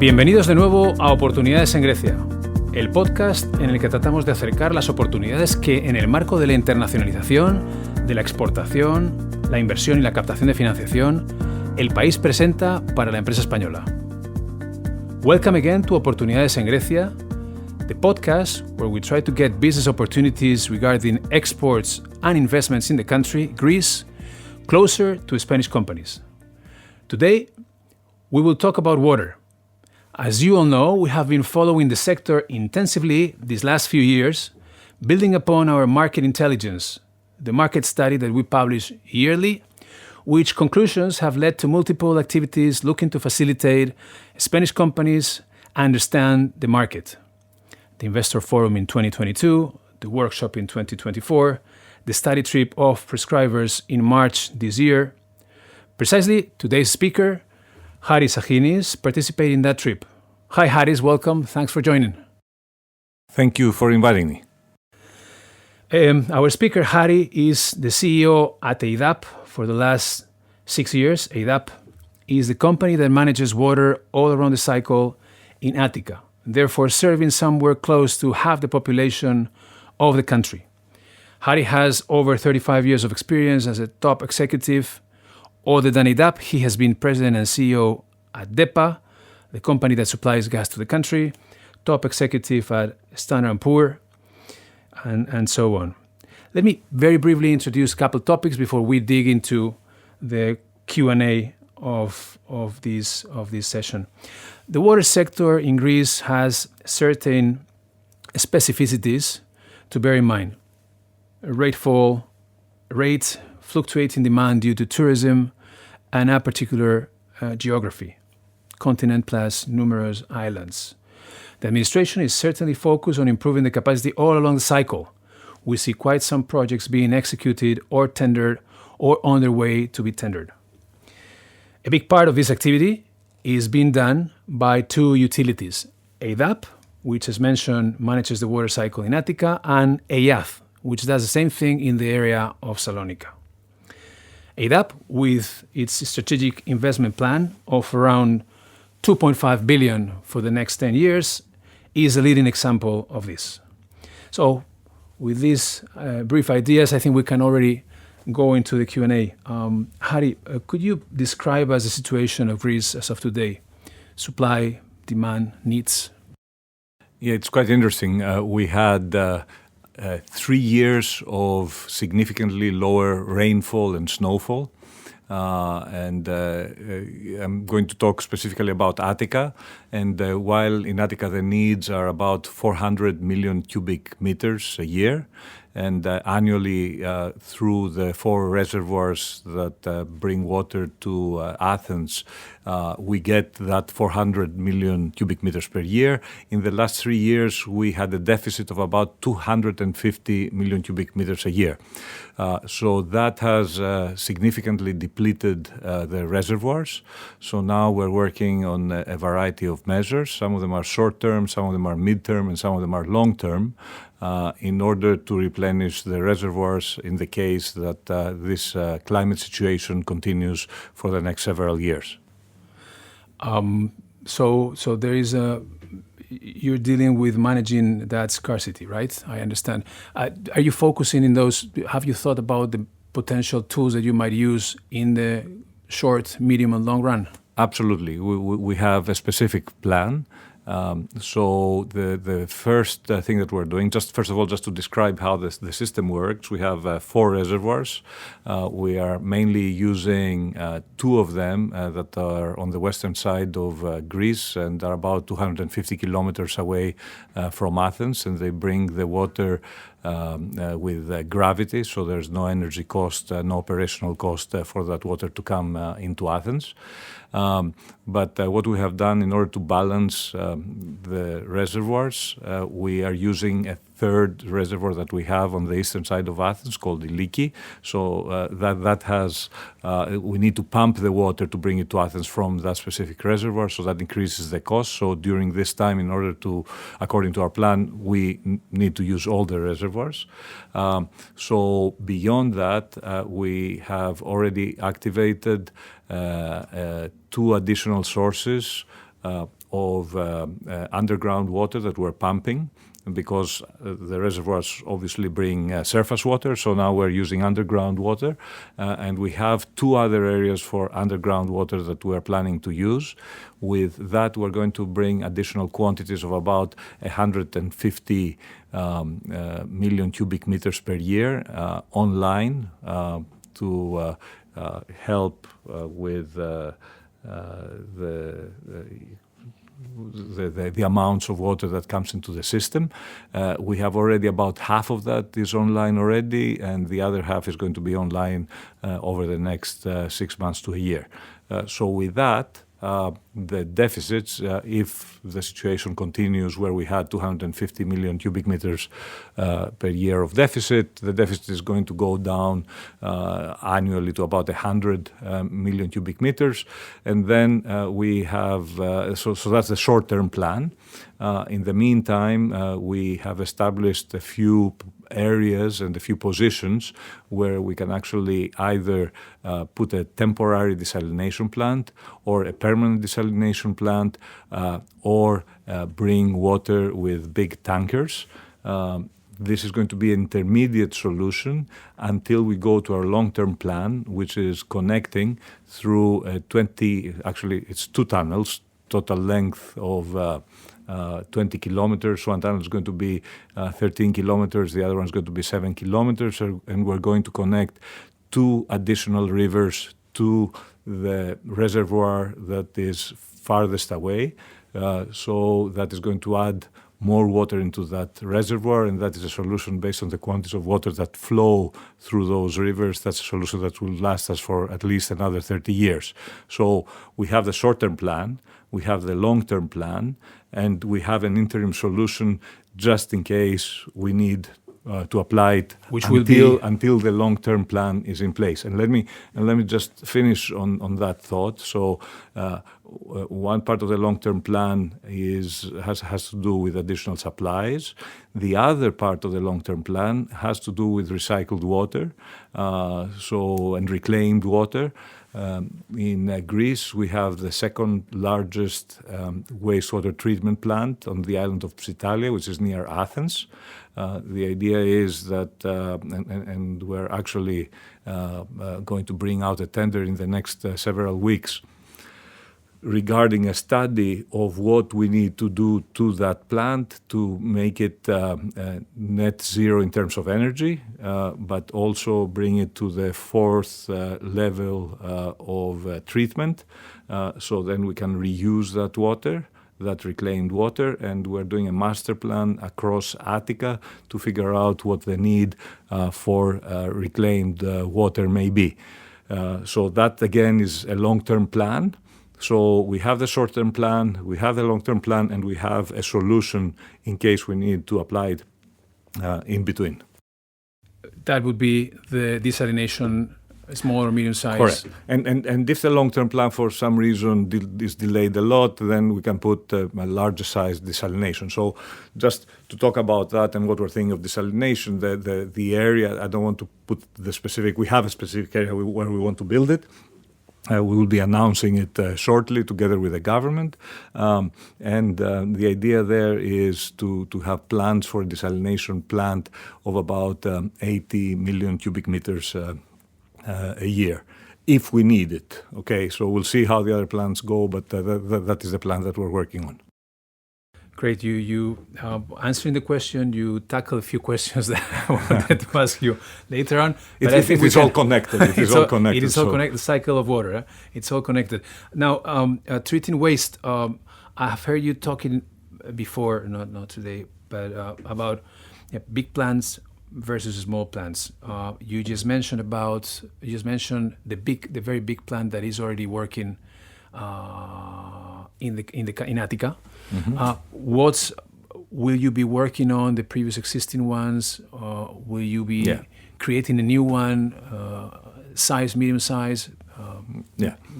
Bienvenidos de nuevo a Oportunidades en Grecia, el podcast en el que tratamos de acercar las oportunidades que en el marco de la internacionalización, de la exportación, la inversión y la captación de financiación, el país presenta para la empresa española. Welcome again to Oportunidades en Grecia, the podcast where we try to get business opportunities regarding exports and investments in the country, Greece, closer to Spanish companies. Today, we will talk about water. As you all know, we have been following the sector intensively these last few years, building upon our market intelligence, the market study that we publish yearly, which conclusions have led to multiple activities looking to facilitate Spanish companies understand the market. The Investor Forum in 2022, the workshop in 2024, the study trip of prescribers in March this year. Precisely, today's speaker, Haris Sachinis, participated in that trip. Hi Haris, welcome. Thanks for joining. Thank you for inviting me. Our speaker, Hari, is the CEO at EYDAP for the last 6 years. EYDAP is the company that manages water all around the cycle in Ática, therefore serving somewhere close to half the population of the country. Hari has over 35 years of experience as a top executive. Other than EYDAP, he has been president and CEO at DEPA, the company that supplies gas to the country, top executive at Standard & Poor's, and so on. Let me very briefly introduce a couple topics before we dig into the Q&A of this session. The water sector in Greece has certain specificities to bear in mind. Rates fluctuate in demand due to tourism and a particular geography, continent plus numerous islands. The administration is certainly focused on improving the capacity all along the cycle. We see quite some projects being executed or tendered or on their way to be tendered. A big part of this activity is being done by two utilities, EYDAP, which as mentioned manages the water cycle in Ática, and EYAF, which does the same thing in the area of Salonika. EYDAP, with its strategic investment plan of around 2.5 billion for the next 10 years, is a leading example of this. So with these brief ideas, I think we can already go into the Q&A. Hari, could you describe us the situation of Greece as of today? Supply, demand, needs? Yeah, it's quite interesting. We had 3 years of significantly lower rainfall and snowfall. And I'm going to talk specifically about Ática. And while in Ática the needs are about 400 million cubic meters a year, and annually through the 4 reservoirs that bring water to Athens, we get that 400 million cubic meters per year. In the last 3 years, we had a deficit of about 250 million cubic meters a year. So that has significantly depleted the reservoirs. So now we're working on a variety of measures. Some of them are short-term, some of them are mid-term, and some of them are long-term, in order to replenish the reservoirs in the case that this climate situation continues for the next several years. So there is you're dealing with managing that scarcity, right? I understand. Are you focusing in those? Have you thought about the potential tools that you might use in the short, medium, and long run? Absolutely. We have a specific plan. So the first thing that we're doing, first of all, just to describe how the system works, we have 4 reservoirs. We are mainly using 2 of them that are on the western side of Greece and are about 250 kilometers away from Athens, and they bring the water with gravity, so there's no energy cost, no operational cost for that water to come into Athens. But what we have done in order to balance the reservoirs, we are using a third reservoir that we have on the eastern side of Athens called Iliki. So that has, we need to pump the water to bring it to Athens from that specific reservoir, so that increases the cost. So during this time, in order to, according to our plan, we need to use all the reservoirs. So beyond that, we have already activated 2 additional sources of underground water that we're pumping, because the reservoirs obviously bring surface water, so now we're using underground water, and we have 2 other areas for underground water that we're planning to use. With that, we're going to bring additional quantities of about 150 million cubic meters per year online to help with the amounts of water that comes into the system. We have already about half of that is online already, and the other half is going to be online over the next 6 months to a year. So with that, the deficits, if the situation continues where we had 250 million cubic meters per year of deficit, the deficit is going to go down annually to about 100 million cubic meters. And then we have, so that's the short-term plan. In the meantime, we have established a few areas and a few positions where we can actually either put a temporary desalination plant or a permanent desalination plant, or bring water with big tankers. This is going to be an intermediate solution until we go to our long-term plan, which is connecting through actually it's 2 tunnels, total length of 20 kilometers. One tunnel is going to be 13 kilometers, the other one is going to be 7 kilometers, and we're going to connect 2 additional rivers to the reservoir that is farthest away. So that is going to add more water into that reservoir, and that is a solution based on the quantities of water that flow through those rivers. That's a solution that will last us for at least another 30 years. So we have the short-term plan, we have the long-term plan, and we have an interim solution just in case we need to apply it until the long-term plan is in place. And let me just finish on that thought. So one part of the long-term plan has to do with additional supplies. The other part of the long-term plan has to do with recycled water, and reclaimed water. In Greece, we have the second largest wastewater treatment plant on the island of Psyttalia, which is near Athens. The idea is that, and we're actually going to bring out a tender in the next several weeks regarding a study of what we need to do to that plant to make it net zero in terms of energy, but also bring it to the 4th level of treatment. So then we can reuse that water, that reclaimed water, and we're doing a master plan across Ática to figure out what the need for reclaimed water may be. So that again is a long-term plan. So we have the short-term plan, we have the long-term plan, and we have a solution in case we need to apply it in between. That would be the desalination, small or medium size. Correct. And if the long-term plan for some reason is delayed a lot, then we can put a larger size desalination. So just to talk about that and what we're thinking of desalination, the area, I don't want to put the specific, we have a specific area where we want to build it. We will be announcing it shortly together with the government. And the idea there is to have plans for a desalination plant of about 80 million cubic meters a year, if we need it. Okay, so we'll see how the other plans go, but that is the plan that we're working on. Great. You answering the question, you tackle a few questions that I wanted to ask you later on. But I think it's all connected. It is all connected. It is all connected. The cycle of water. It's all connected. Now, treating waste. I have heard you talking before, not today, but about big plants versus small plants. You just mentioned the very big plant that is already working in Ática. Mm-hmm. Will you be working on the previous existing ones? Will you be creating a new one, size, medium size?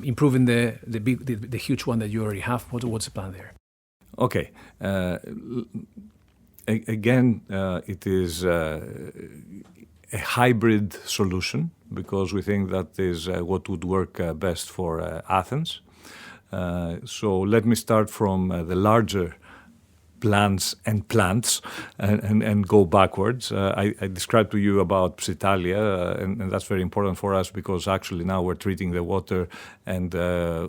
Improving the huge one that you already have. What's the plan there? Okay. Again, it is a hybrid solution because we think that is what would work best for Athens. So let me start from the larger plants and go backwards. I described to you about Psyttalia, and that's very important for us because actually now we're treating the water and the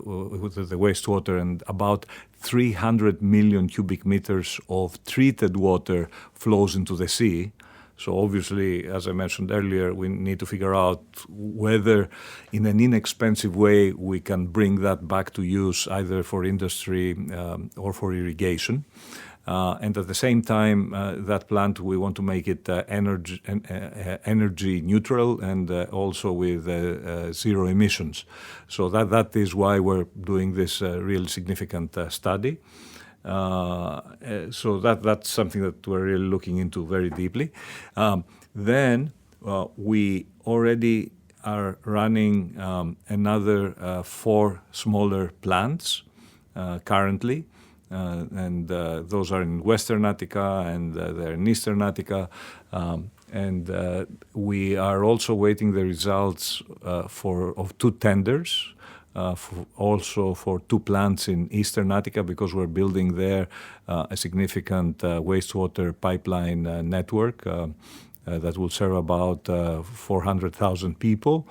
wastewater, and about 300 million cubic meters of treated water flows into the sea. So obviously, as I mentioned earlier, we need to figure out whether in an inexpensive way we can bring that back to use either for industry or for irrigation. And at the same time, that plant, we want to make it energy neutral and also with zero emissions. So that is why we're doing this really significant study. So that's something that we're really looking into very deeply. Then we already are running another 4 smaller plants currently. And those are in Western Attica and they're in Eastern Attica. And we are also waiting the results of 2 tenders, also for 2 plants in Eastern Attica, because we're building there a significant wastewater pipeline network that will serve about 400,000 people.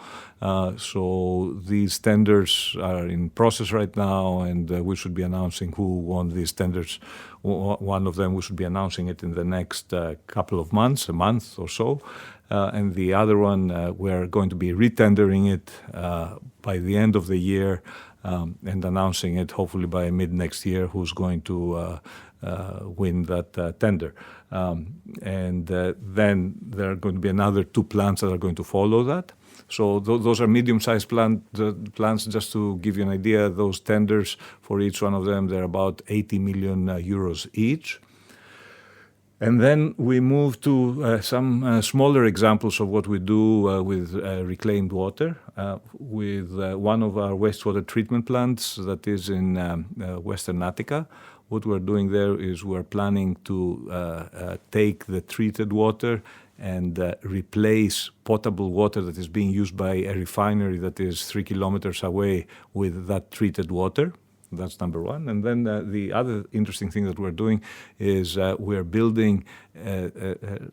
So these tenders are in process right now, and we should be announcing who won these tenders. One of them, we should be announcing it in the next couple of months, a month or so. And the other one, we're going to be retendering it by the end of the year and announcing it hopefully by mid next year who's going to win that tender. And then there are going to be another 2 plants that are going to follow that. So those are medium-sized plants. Just to give you an idea, those tenders for each one of them, they're about 80 million euros each. And then we move to some smaller examples of what we do with reclaimed water. With one of our wastewater treatment plants that is in Western Attica. What we're doing there is we're planning to take the treated water and replace potable water that is being used by a refinery that is 3 kilometers away with that treated water. That's number one. And then the other interesting thing that we're doing is we're building a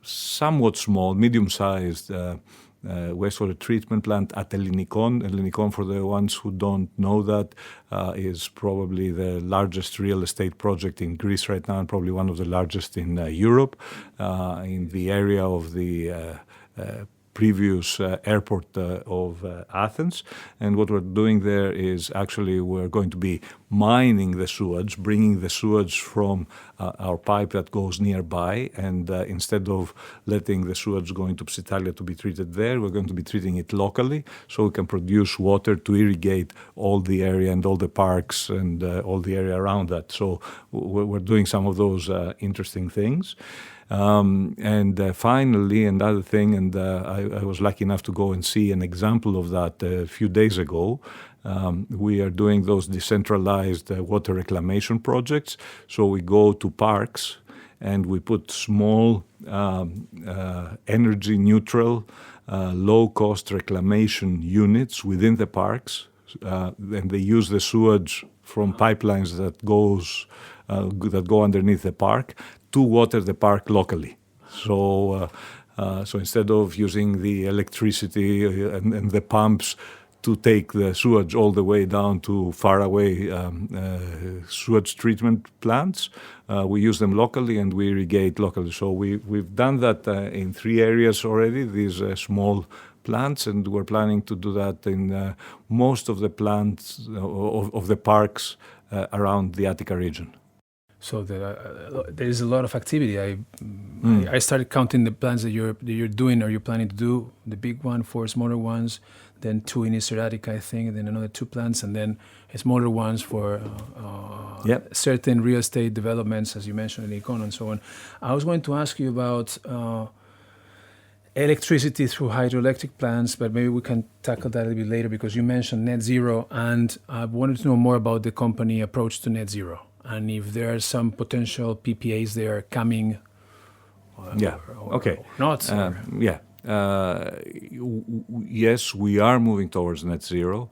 somewhat small, medium-sized wastewater treatment plant at Ellinikon. Ellinikon, for the ones who don't know that, is probably the largest real estate project in Greece right now and probably one of the largest in Europe, in the area of the previous airport of Athens. And what we're doing there is actually we're going to be mining the sewage, bringing the sewage from our pipe that goes nearby, and instead of letting the sewage go into Psyttalia to be treated there, we're going to be treating it locally so we can produce water to irrigate all the area and all the parks and all the area around that. So we're doing some of those interesting things. And finally, another thing, and I was lucky enough to go and see an example of that a few days ago. We are doing those decentralized water reclamation projects. So we go to parks and we put small energy neutral, low-cost reclamation units within the parks. And they use the sewage from pipelines that go underneath the park to water the park locally. So instead of using the electricity and the pumps to take the sewage all the way down to far away sewage treatment plants, we use them locally and we irrigate locally. So we've done that in 3 areas already, these small plants, and we're planning to do that in most of the plants of the parks around the Attica region. So there is a lot of activity. I started counting the plants that you're doing or you're planning to do. The big one, 4 smaller ones, then 2 in Eastern Attica, I think, and then another 2 plants, and then smaller ones for certain real estate developments, as you mentioned, in Econ and so on. I was going to ask you about electricity through hydroelectric plants, but maybe we can tackle that a little bit later because you mentioned net zero, and I wanted to know more about the company approach to net zero. And if there are some potential PPAs there coming, or not. Yes, we are moving towards net zero.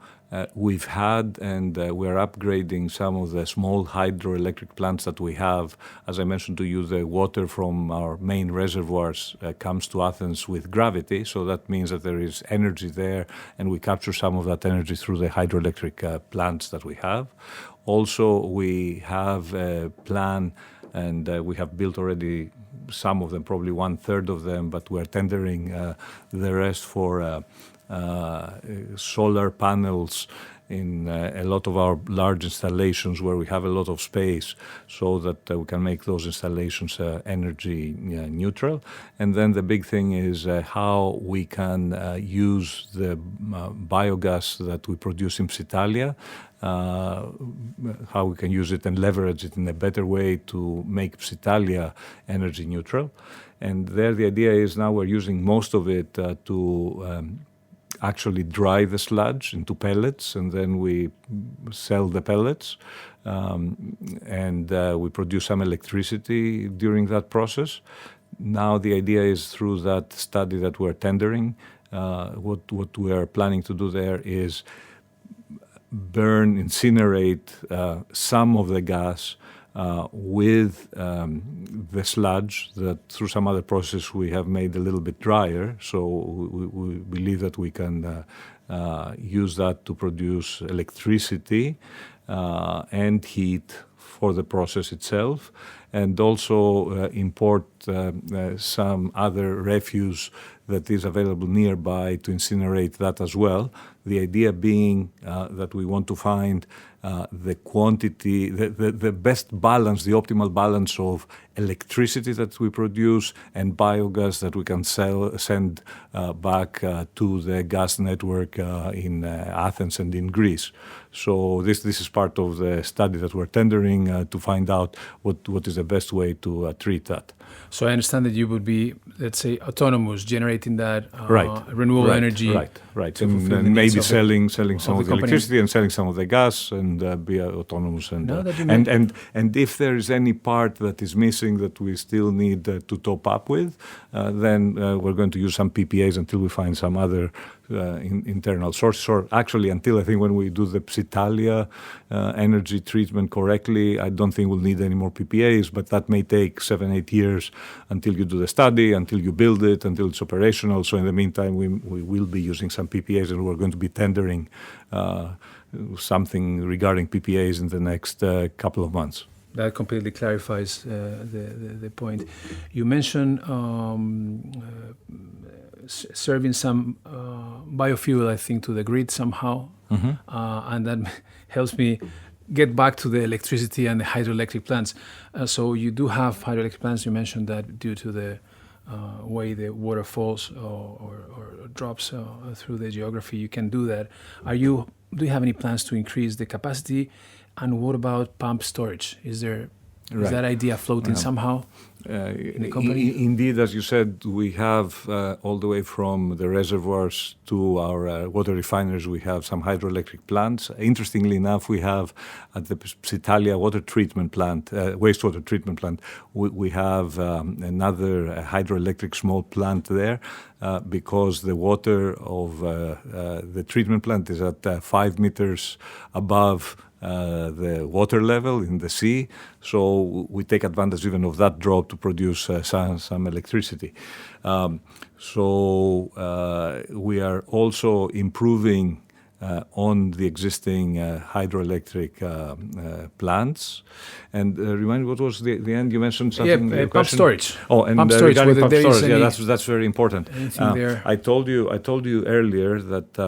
We've had and we're upgrading some of the small hydroelectric plants that we have. As I mentioned to you, the water from our main reservoirs comes to Athens with gravity, so that means that there is energy there, and we capture some of that energy through the hydroelectric plants that we have. Also, we have a plan, and we have built already some of them, probably 1/3 of them, but we're tendering the rest for solar panels in a lot of our large installations where we have a lot of space, so that we can make those installations energy neutral. And then the big thing is how we can use the biogas that we produce in Psyttalia, how we can use it and leverage it in a better way to make Psyttalia energy neutral. And there the idea is now we're using most of it to actually dry the sludge into pellets, and then we sell the pellets, and we produce some electricity during that process. Now the idea is through that study that we're tendering, what we are planning to do there is incinerate some of the gas with the sludge that through some other process we have made a little bit drier. So we believe that we can use that to produce electricity and heat for the process itself, and also import some other refuse that is available nearby to incinerate that as well. The idea being that we want to find the quantity, the best balance, the optimal balance of electricity that we produce and biogas that we can send back to the gas network in Athens and in Greece. So this is part of the study that we're tendering to find out what is the best way to treat that. So I understand that you would be, let's say, autonomous, generating that renewable right, energy. Right. And maybe selling some of the electricity and selling some of the gas, and be autonomous. And if there is any part that is missing that we still need to top up with, then we're going to use some PPAs until we find some other internal sources, or actually until I think when we do the Psyttalia energy treatment correctly, I don't think we'll need any more PPAs, but that may take 7-8 years until you do the study, until you build it, until it's operational. So in the meantime, we will be using some PPAs, and we're going to be tendering something regarding PPAs in the next couple of months. That completely clarifies the point. You mentioned serving some biofuel, I think, to the grid somehow, and that helps me get back to the electricity and the hydroelectric plants. So you do have hydroelectric plants. You mentioned that due to the way the water falls or drops through the geography, you can do that. Do you have any plans to increase the capacity? And what about pump storage? Is that idea floating somehow in the company? Indeed, as you said, we have all the way from the reservoirs to our water refineries, we have some hydroelectric plants. Interestingly enough, we have at the Psyttalia water treatment plant, wastewater treatment plant, we have another hydroelectric small plant there because the water of the treatment plant is at 5 meters above the water level in the sea, so we take advantage even of that drop to produce some electricity. So we are also improving on the existing hydroelectric plants. And remind me, what was the end? You mentioned something. Pump storage. Oh, and pump storage. Regarding pump storage, that's very important. Anything there? I told you earlier that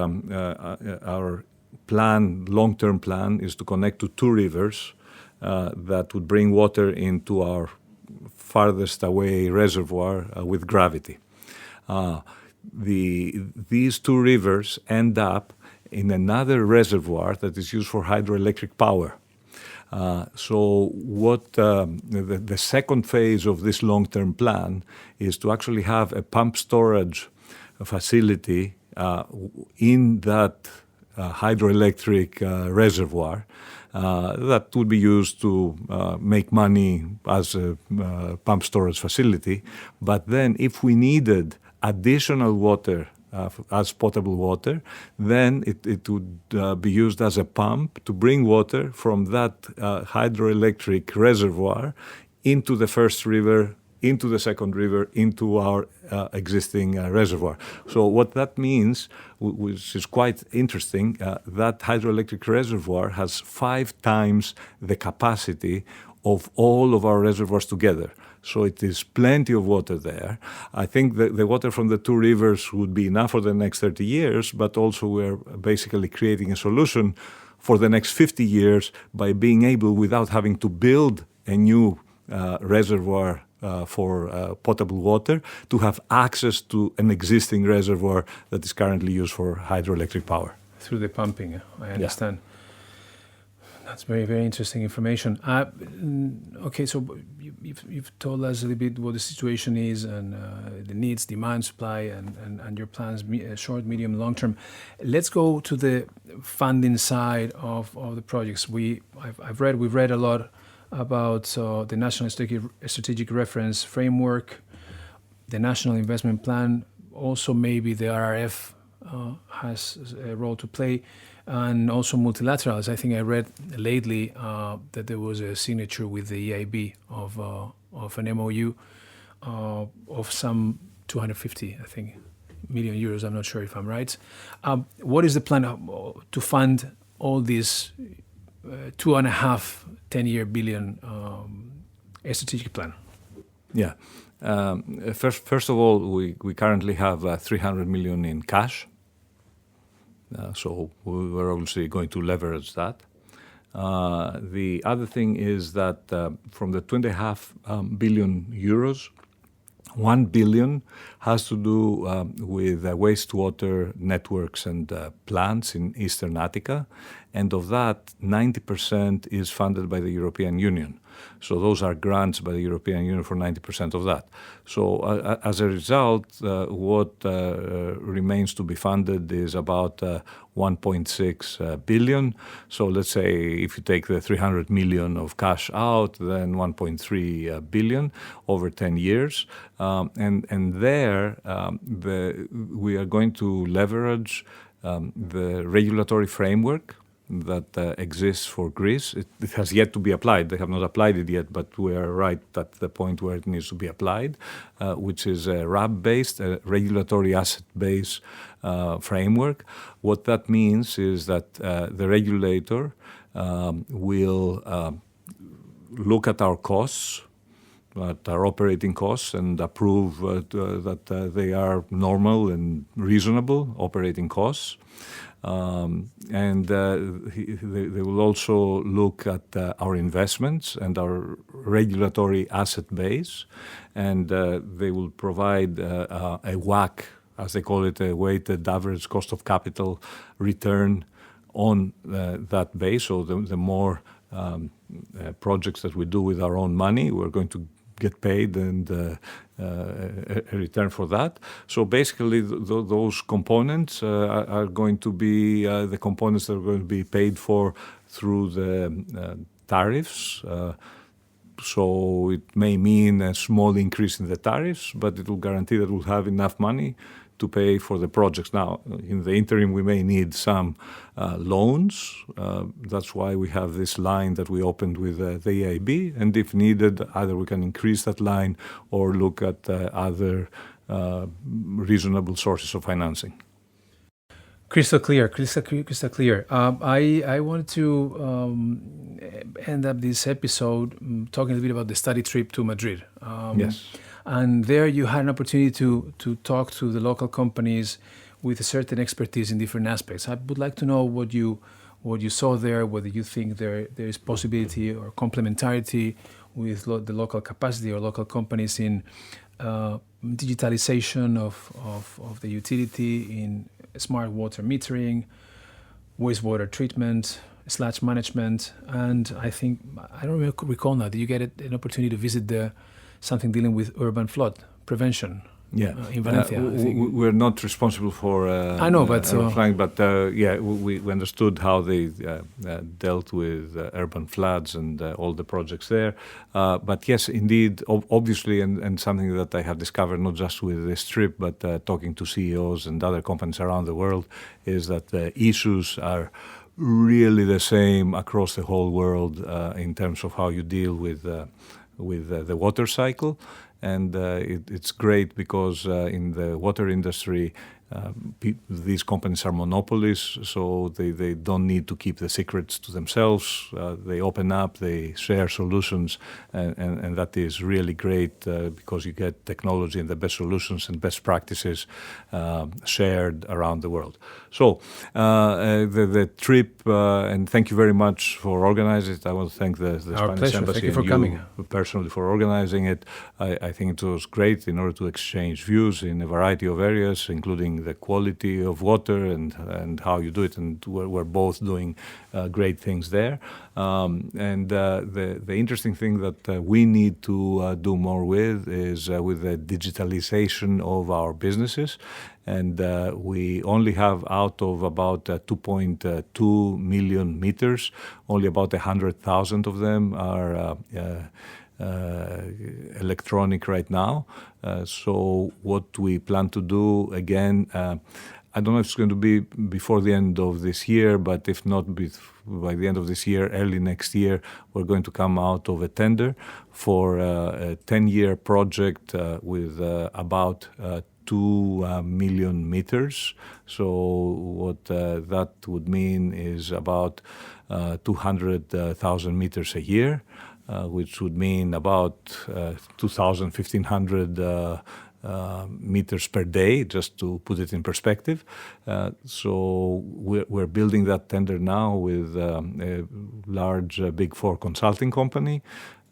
our long-term plan is to connect to 2 rivers that would bring water into our farthest away reservoir with gravity. These 2 rivers end up in another reservoir that is used for hydroelectric power. So what the second phase of this long-term plan is to actually have a pump storage facility in that hydroelectric reservoir that would be used to make money as a pump storage facility. But then if we needed additional water as potable water, then it would be used as a pump to bring water from that hydroelectric reservoir into the first river, into the second river, into our existing reservoir. So what that means, which is quite interesting, that hydroelectric reservoir has 5 times the capacity of all of our reservoirs together. So it is plenty of water there. I think the water from the 2 rivers would be enough for the next 30 years, but also we're basically creating a solution for the next 50 years by being able, without having to build a new reservoir for potable water, to have access to an existing reservoir that is currently used for hydroelectric power. Through the pumping, I understand. Yeah. That's very, very interesting information. Okay, so you've told us a little bit what the situation is and the needs, demand, supply, and your plans, short, medium, long term. Let's go to the funding side of the projects. We've read a lot about the National Strategic Reference Framework, the National Investment Plan, also maybe the RRF has a role to play, and also multilaterals. I think I read lately that there was a signature with the EIB of an MOU of some 250, I think, million euros. I'm not sure if I'm right. What is the plan to fund all these 2.5 10-year billion strategic plan? Yeah. First of all, we currently have 300 million in cash. So we're obviously going to leverage that. The other thing is that from the 2.5 billion euros, 1 billion has to do with wastewater networks and plants in Eastern Attica. And of that, 90% is funded by the European Union. So those are grants by the European Union for 90% of that. So as a result, what remains to be funded is about 1.6 billion. So let's say if you take the 300 million of cash out, then 1.3 billion over 10 years. And there we are going to leverage the regulatory framework that exists for Greece. It has yet to be applied. They have not applied it yet, but we are right at the point where it needs to be applied, which is a RAB-based, a regulatory asset-based framework. What that means is that the regulator will look at our costs, at our operating costs, and approve that they are normal and reasonable operating costs. And they will also look at our investments and our regulatory asset base, and they will provide a WACC, as they call it, a weighted average cost of capital return on that base. So the more projects that we do with our own money, we're going to get paid and a return for that. So basically those components are going to be the components that are going to be paid for through the tariffs. So it may mean a small increase in the tariffs, but it will guarantee that we'll have enough money to pay for the projects. Now, in the interim, we may need some loans. That's why we have this line that we opened with the EIB. And if needed, either we can increase that line or look at other reasonable sources of financing. Crystal clear. I wanted to end up this episode talking a little bit about the study trip to Madrid. Yes. And there you had an opportunity to talk to the local companies with a certain expertise in different aspects. I would like to know what you saw there, whether you think there is possibility or complementarity with the local capacity or local companies in digitalization of the utility, in smart water metering, wastewater treatment, sludge management. And I think, I don't recall now, did you get an opportunity to visit something dealing with urban flood prevention in Valencia. We're not responsible for I know, but flying, but we understood how they dealt with urban floods and all the projects there. But yes, indeed, obviously, and something that I have discovered not just with this trip, but talking to CEOs and other companies around the world, is that the issues are really the same across the whole world in terms of how you deal with the water cycle. And it's great because in the water industry, these companies are monopolies, so they don't need to keep the secrets to themselves. They open up, they share solutions, and that is really great because you get technology and the best solutions and best practices shared around the world. So the trip, and thank you very much for organizing it. I want to thank the Spanish pleasure. Embassy Thank you for and coming. Personally for organizing it. I think it was great in order to exchange views in a variety of areas, including the quality of water and how you do it, and we're both doing great things there. And the interesting thing that we need to do more with is with the digitalization of our businesses. And we only have, out of about 2.2 million meters, only about 100,000 of them are electronic right now. So what we plan to do, again, I don't know if it's going to be before the end of this year, but if not by the end of this year, early next year, we're going to come out of a tender for a 10-year project with about 2 million meters. So what that would mean is about 200,000 meters a year. Which would mean about 2,000, 1,500 meters per day, just to put it in perspective. So we're building that tender now with a large Big Four consulting company.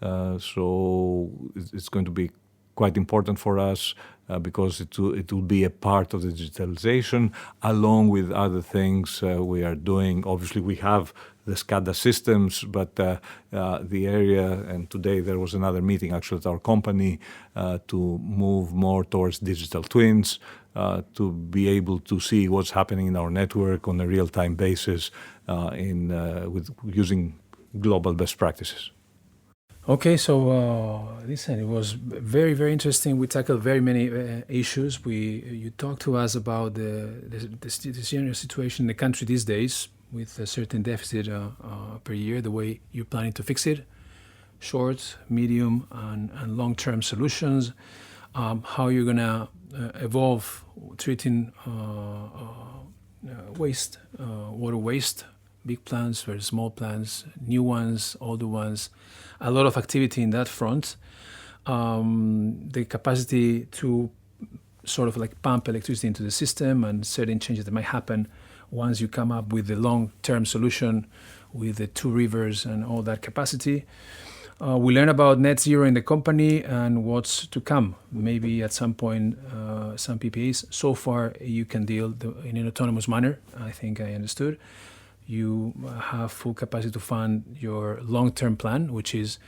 So it's going to be quite important for us because it will be a part of the digitalization along with other things we are doing. Obviously, we have the SCADA systems, but the area, and today there was another meeting actually at our company to move more towards digital twins, to be able to see what's happening in our network on a real-time basis with using global best practices. Okay, so listen, it was very, very interesting. We tackled very many issues. You talked to us about the general situation in the country these days with a certain deficit per year, the way you're planning to fix it, short, medium, and long-term solutions, how you're going to evolve treating waste, water waste, big plants versus small plants, new ones, older ones, a lot of activity in that front. The capacity to sort of like pump electricity into the system and certain changes that might happen once you come up with the long-term solution with the two rivers and all that capacity. We learn about net zero in the company and what's to come. Maybe at some point, some PPAs. So far, you can deal in an autonomous manner. I think I understood. You have full capacity to fund your long-term plan, which is,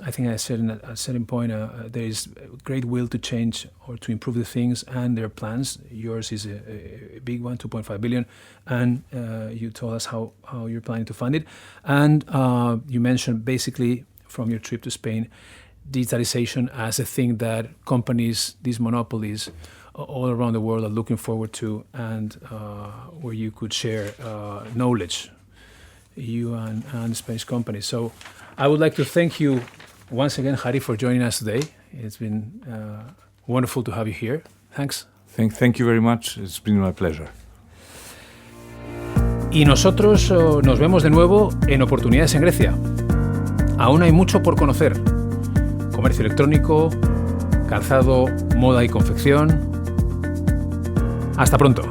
I think I said at a certain point, there is great will to change or to improve the things and their plans. Yours is a big one, 2.5 billion, and you told us how you're planning to fund it. And you mentioned basically from your trip to Spain, digitalization as a thing that companies, these monopolies all around the world are looking forward to, and where you could share knowledge, you and Spanish companies. So I would like to thank you once again, Harry, for joining us today. It's been wonderful to have you here. Thanks. Thank you very much. It's been my pleasure. Y nosotros nos vemos de nuevo en Oportunidades en Grecia. Aún hay mucho por conocer. Comercio electrónico, calzado, moda y confección. Hasta pronto.